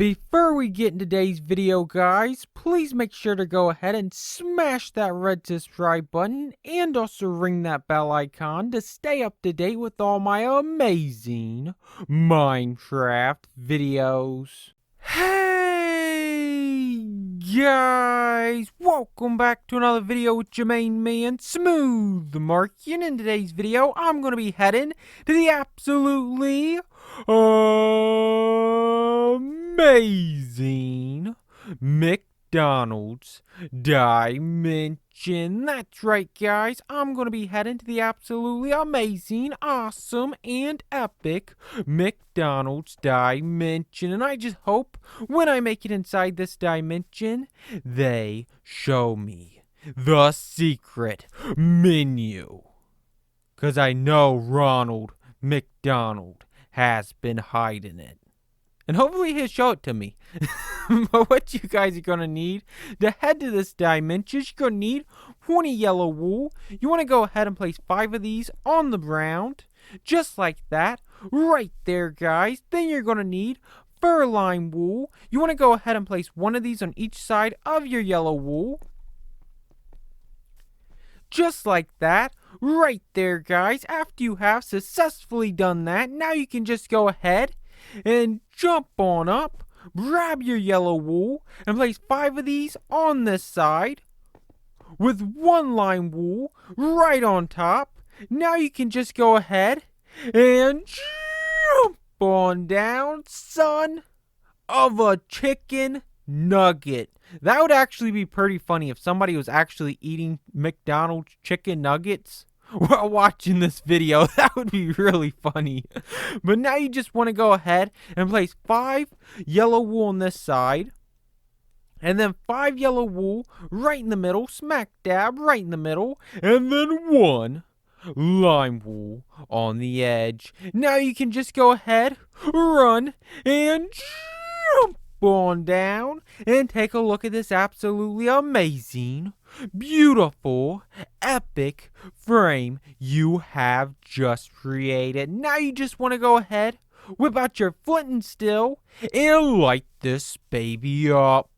Before we get into today's video, guys, please make sure to go ahead and smash that red subscribe button and also ring that bell icon to stay up to date with all my amazing Minecraft videos. Hey guys, welcome back to another video with your main man, Smooth the Markian. In today's video, I'm going to be heading to the absolutely amazing McDonald's dimension. That's right, guys. I'm going to be heading to the absolutely amazing, awesome, and epic McDonald's dimension. And I just hope when I make it inside this dimension, they show me the secret menu. Because I know Ronald McDonald has been hiding it. And hopefully he'll show it to me. But what you guys are going to need to head to this dimension, you're going to need 20 yellow wool. You want to go ahead and place 5 of these on the ground. Just like that. Right there, guys. Then you're going to need fur-lined wool. You want to go ahead and place 1 of these on each side of your yellow wool. Just like that. Right there, guys. After you have successfully done that, now you can just go ahead and jump on up, grab your yellow wool, and place 5 of these on this side with 1 line wool right on top. Now you can just go ahead and jump on down, son of a chicken nugget. That would actually be pretty funny if somebody was actually eating McDonald's chicken nuggets while watching this video. That would be really funny. But now you just want to go ahead and place 5 yellow wool on this side, and then 5 yellow wool right in the middle, smack dab right in the middle, and then 1 lime wool on the edge. Now you can just go ahead, run, and jump on down and take a look at this absolutely amazing, beautiful, epic frame you have just created. Now you just want to go ahead, whip out your flint and steel, and light this baby up.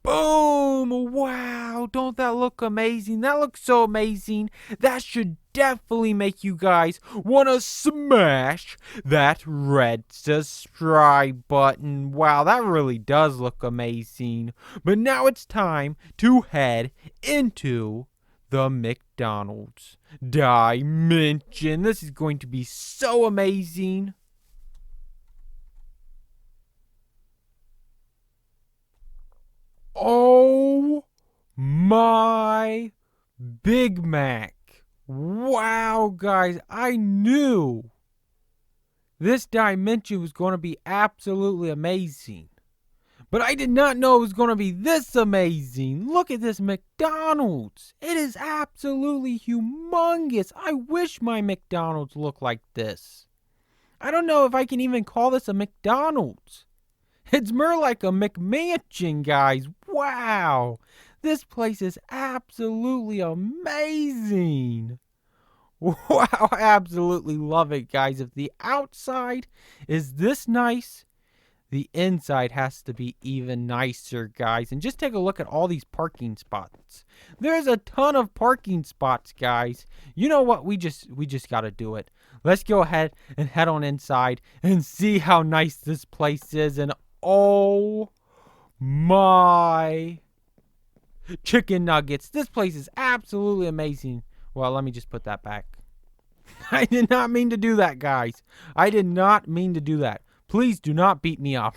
Boom! Wow, don't that look amazing? That looks so amazing. That should definitely make you guys want to smash that red subscribe button. Wow, that really does look amazing. But now it's time to head into the McDonald's dimension. This is going to be so amazing. Oh my Big Mac. Wow, guys, I knew this dimension was going to be absolutely amazing. But I did not know it was going to be this amazing. Look at this McDonald's. It is absolutely humongous. I wish my McDonald's looked like this. I don't know if I can even call this a McDonald's. It's more like a McMansion, guys. Wow. This place is absolutely amazing. Wow, I absolutely love it, guys. If the outside is this nice, the inside has to be even nicer, guys. And just take a look at all these parking spots. There's a ton of parking spots, guys. You know what? We just got to do it. Let's go ahead and head on inside and see how nice this place is. And oh my chicken nuggets. This place is absolutely amazing. Well, let me just put that back. I did not mean to do that, guys. I did not mean to do that. Please do not beat me up.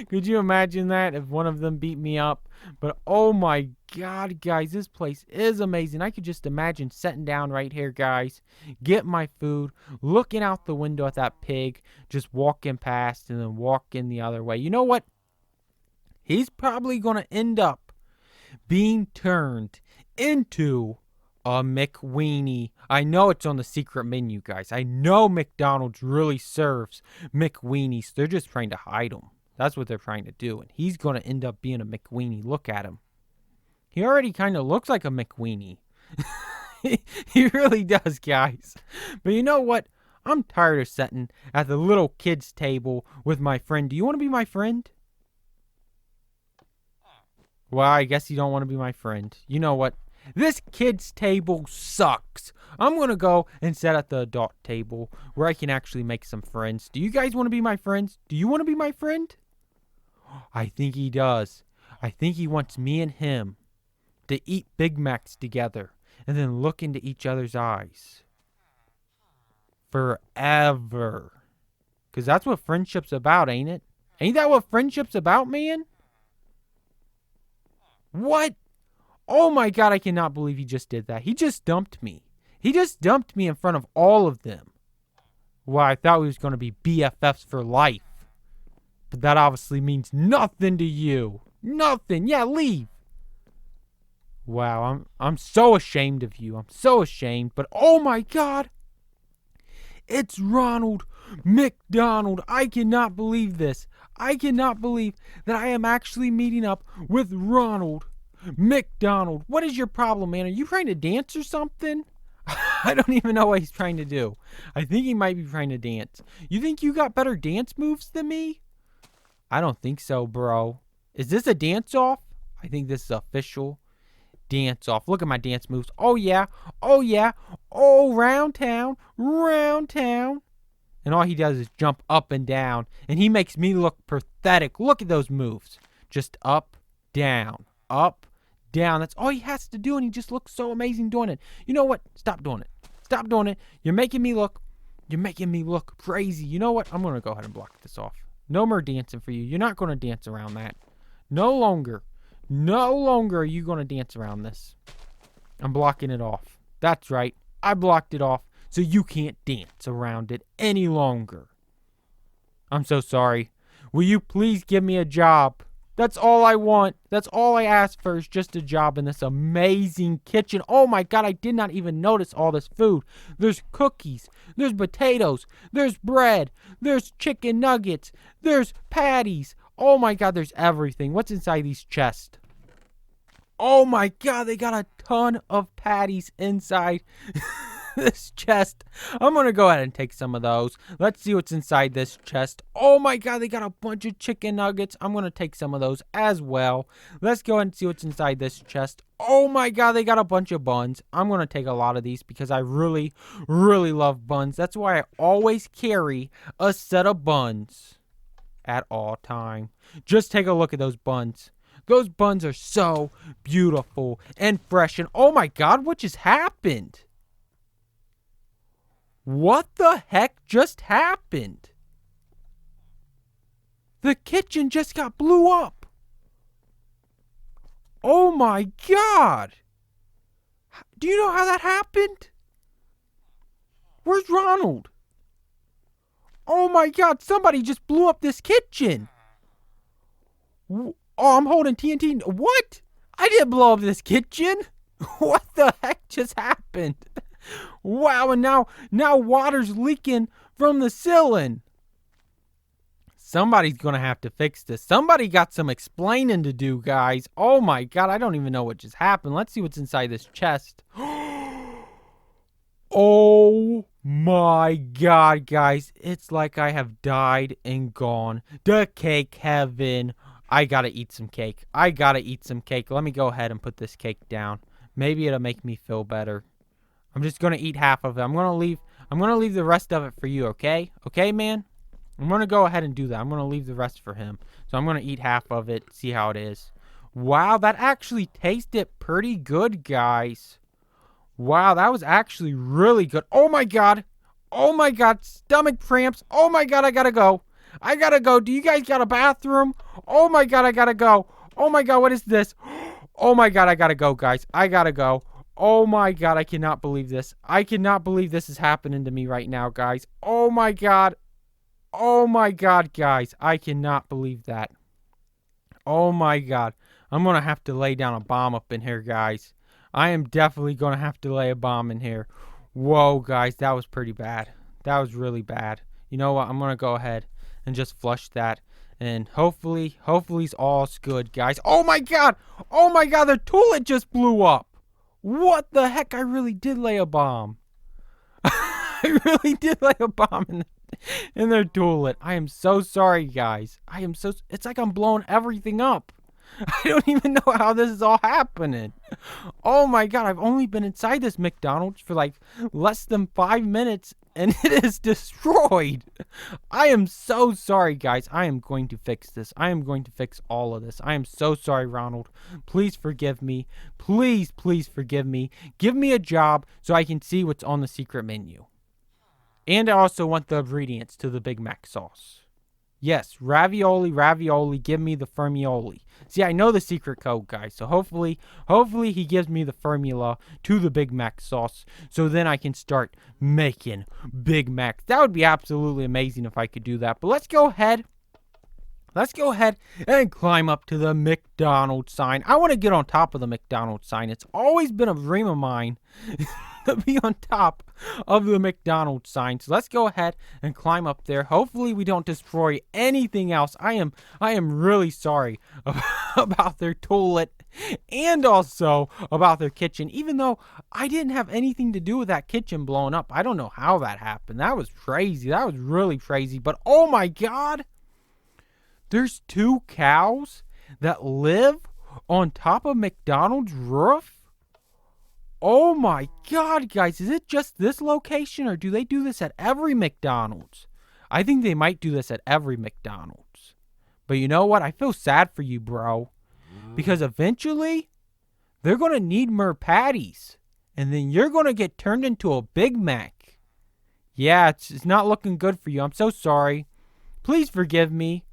Could you imagine that if one of them beat me up? But oh my God, guys, this place is amazing. I could just imagine sitting down right here, guys, get my food, looking out the window at that pig, just walking past and then walking the other way. You know what? He's probably going to end up being turned into a McWeenie. I know it's on the secret menu, guys. I know McDonald's really serves McWeenies. They're just trying to hide them. That's what they're trying to do. And he's going to end up being a McWeenie. Look at him. He already kind of looks like a McWeenie. He really does, guys. But you know what? I'm tired of sitting at the little kids' table with my friend. Do you want to be my friend? Well, I guess you don't want to be my friend. You know what? This kids' table sucks. I'm going to go and sit at the adult table where I can actually make some friends. Do you guys want to be my friends? Do you want to be my friend? I think he does. I think he wants me and him to eat Big Macs together and then look into each other's eyes. Forever. Because that's what friendship's about, ain't it? Ain't that what friendship's about, man? What? Oh my God, I cannot believe he just did that. He just dumped me. He just dumped me in front of all of them. Well, I thought we was going to be BFFs for life. But that obviously means nothing to you. Nothing. Yeah, leave. Wow, I'm so ashamed of you. I'm so ashamed. But oh my God. It's Ronald McDonald. I cannot believe this. I cannot believe that I am actually meeting up with Ronald McDonald. What is your problem, man? Are you trying to dance or something? I don't even know what he's trying to do. I think he might be trying to dance. You think you got better dance moves than me? I don't think so, bro. Is this a dance-off? I think this is official dance-off. Look at my dance moves. Oh, yeah. Oh, yeah. Oh, round town. Round town. And all he does is jump up and down. And he makes me look pathetic. Look at those moves. Just up, down, up, down. That's all he has to do. And he just looks so amazing doing it. You know what? Stop doing it. Stop doing it. You're making me look crazy. You know what? I'm going to go ahead and block this off. No more dancing for you. You're not going to dance around that. No longer. No longer are you going to dance around this. I'm blocking it off. That's right. I blocked it off so you can't dance around it any longer. I'm so sorry. Will you please give me a job? That's all I want. That's all I ask for is just a job in this amazing kitchen. Oh my God, I did not even notice all this food. There's cookies. There's potatoes. There's bread. There's chicken nuggets. There's patties. Oh my God, there's everything. What's inside these chests? Oh my God, they got a ton of patties inside this chest. I'm going to go ahead and take some of those. Let's see what's inside this chest. Oh my God, they got a bunch of chicken nuggets. I'm going to take some of those as well. Let's go ahead and see what's inside this chest. Oh my God, they got a bunch of buns. I'm going to take a lot of these because I really, really love buns. That's why I always carry a set of buns at all time. Just take a look at those buns. Those buns are so beautiful and fresh. And oh my God, what just happened? What the heck just happened? The kitchen just got blew up. Oh my God. Do you know how that happened? Where's Ronald? Oh my God, somebody just blew up this kitchen. Oh, I'm holding TNT. What? I didn't blow up this kitchen. What the heck just happened? Wow, and now water's leaking from the ceiling. Somebody's going to have to fix this. Somebody got some explaining to do, guys. Oh my God, I don't even know what just happened. Let's see what's inside this chest. Oh my God, guys. It's like I have died and gone to cake heaven. I gotta eat some cake. I gotta eat some cake. Let me go ahead and put this cake down. Maybe it'll make me feel better. I'm just gonna eat half of it. I'm gonna leave the rest of it for you, okay? Okay, man? I'm gonna go ahead and do that. I'm gonna leave the rest for him. So I'm gonna eat half of it, see how it is. Wow, that actually tasted pretty good, guys. Wow, that was actually really good. Oh my God. Oh my God, stomach cramps. Oh my God, I gotta go. I gotta go. Do you guys got a bathroom? Oh my God, I gotta go. Oh my God, what is this? Oh my God, I gotta go, guys. I gotta go. Oh my God, I cannot believe this. I cannot believe this is happening to me right now, guys. Oh my God. Oh my God, guys. I cannot believe that. Oh my God. I'm gonna have to lay down a bomb up in here, guys. I am definitely gonna have to lay a bomb in here. Whoa, guys, that was pretty bad. That was really bad. You know what? I'm gonna go ahead and just flush that, and hopefully all's good, guys. Oh my God, the toilet just blew up. What the heck? I really did lay a bomb. I really did lay a bomb in their toilet. I am so sorry, guys. It's like I'm blowing everything up. I don't even know how this is all happening. Oh my god, I've only been inside this McDonald's for like less than 5 minutes and it is destroyed. I am so sorry, guys. I am going to fix this. I am going to fix all of this. I am so sorry, Ronald. Please forgive me. Please, please forgive me. Give me a job so I can see what's on the secret menu. And I also want the ingredients to the Big Mac sauce. Yes, ravioli, give me the fermioli. See, I know the secret code, guys, so hopefully he gives me the formula to the Big Mac sauce, so then I can start making Big Macs. That would be absolutely amazing if I could do that. But let's go ahead and climb up to the McDonald's sign. I want to get on top of the McDonald's sign. It's always been a dream of mine to be on top of the McDonald's sign. So let's go ahead and climb up there. Hopefully we don't destroy anything else. I am really sorry about their toilet and also about their kitchen, even though I didn't have anything to do with that kitchen blowing up. I don't know how that happened. That was crazy. That was really crazy. But oh my god, there's 2 cows that live on top of McDonald's roof? Oh my god, guys, is it just this location or do they do this at every McDonald's? I think they might do this at every McDonald's. But you know what? I feel sad for you, bro. Because eventually, they're going to need more patties. And then you're going to get turned into a Big Mac. Yeah, it's not looking good for you. I'm so sorry. Please forgive me.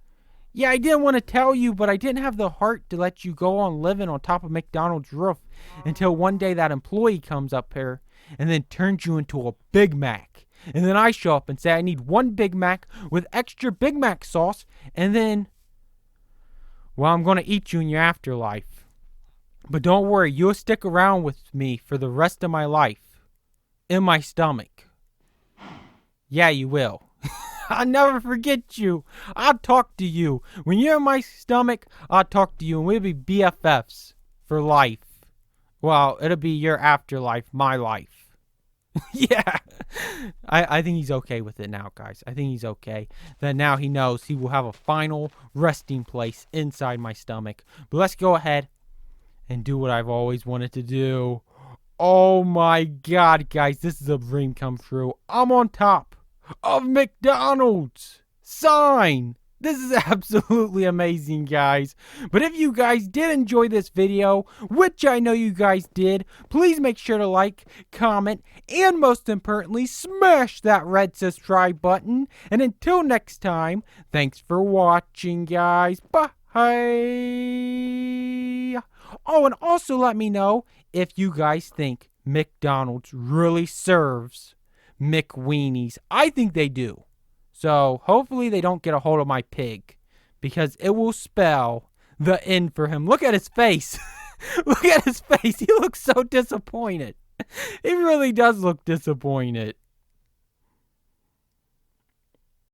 Yeah, I didn't want to tell you, but I didn't have the heart to let you go on living on top of McDonald's roof until one day that employee comes up here and then turns you into a Big Mac. And then I show up and say I need 1 Big Mac with extra Big Mac sauce, and then, well, I'm going to eat you in your afterlife. But don't worry, you'll stick around with me for the rest of my life. In my stomach. Yeah, you will. I'll never forget you. I'll talk to you. When you're in my stomach, I'll talk to you and we'll be BFFs for life. Well, it'll be your afterlife, my life. Yeah. I think he's okay with it now, guys. I think he's okay. That now he knows he will have a final resting place inside my stomach. But let's go ahead and do what I've always wanted to do. Oh my god, guys. This is a dream come true. I'm on top of McDonald's sign. This is absolutely amazing, guys. But if you guys did enjoy this video, which I know you guys did, please make sure to like, comment, and most importantly, smash that red subscribe button. And until next time, thanks for watching, guys. Bye. Oh, and also let me know if you guys think McDonald's really serves McWeenies. I think they do. So hopefully they don't get a hold of my pig, because it will spell the end for him. Look at his face. Look at his face. He looks so disappointed. He really does look disappointed.